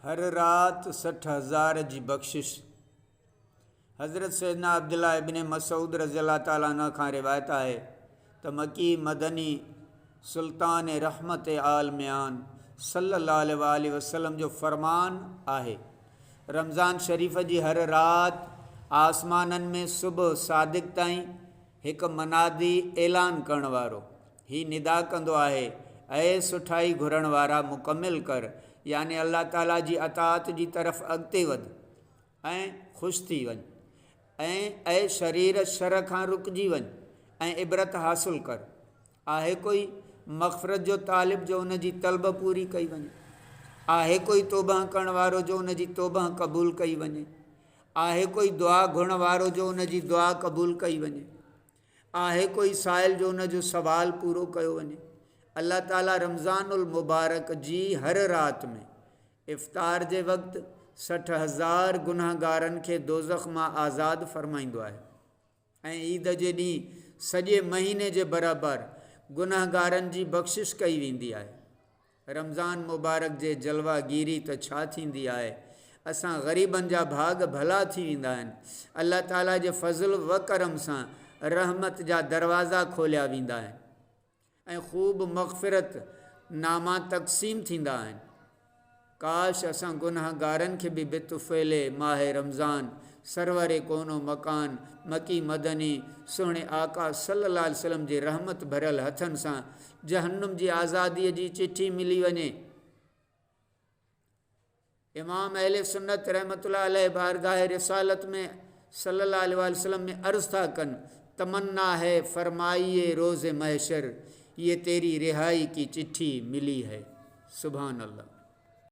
हर रात 60,000 जी बख्शिश। हज़रत सैयदना अब्दुल्लाह इब्न मसूद रज़ियल्लाहु ताला अन्हु खां रिवायत आहे त मकी मदनी सुल्तान रहमत आल म्यान सल्लल्लाहु अलैहि वसल्लम जो फरमान आहे, रमज़ान शरीफ़ जी हर रात आसमाननि में सुबुह सादिक ताईं हिकु मनादी ऐलान करण वारो ही निदा कंदो आहे, ऐं सुठाई घुरण वारा मुकमिल कर, यानी अल्लाह ताला जी अताअत जी तरफ़ अॻिते वध ऐं ख़ुशि थी वञ, ऐं शरीर शर खां रुकिजी वञ ऐं इबरत हासिल कर। आहे कोई मग़फ़िरत जो तालिब जो उन जी तलब पूरी कई वञे, आहे कोई तौबह करण वारो जो उन जी तौबह क़बूल कई वञे, आहे कोई दुआ घुरण वारो जो उन जी दुआ क़बूल कई वञे, आहे कोई साइल जो उन जो सवाल पूरो कयो वञे। अल्लाह ताला रमज़ानुल मुबारक जी हर रात में इफ़्तार जे वक़्तु 60,000 गुनाहगारनि खे दोज़ख मां आज़ादु फ़रमाईंदो आहे, ऐं ईद जे ॾींहुं सॼे महीने जे बराबरि गुनाहगारनि जी बख़्शिश कई वेंदी आहे। रमज़ान मुबारक जे जलवागीरी त छा थींदी आहे, असां ग़रीबनि जा भाग भला थी वेंदा आहिनि। अल्लाह ताला जे फज़ल व करम सां रहमत जा दरवाज़ा खोलिया वेंदा आहिनि ऐं ख़ूब मग़फ़िरत नामा तक़सीम थींदा आहिनि। काश असां गुनाहगारनि खे बि बितुफ़ैले माह रमज़ान सरवरे कोनो मकान मकी मदनी सुहिणे आका सल्लल्लाहु अलैहि वसल्लम जे रहमत भरियल हथनि सां जहन्नुम जी आज़ादीअ जी चिठी मिली वञे। इमाम अहले सुन्नत रहमतुल्लाह अलैहि बारगाह रिसालत में सल्लल्लाहु अलैहि वसल्लम में अर्ज़ था कनि, तमन्ना है फरमाइए रोज़े महशर, ये तेरी रिहाई की चिट्ठी मिली है। सुभान अल्लाह।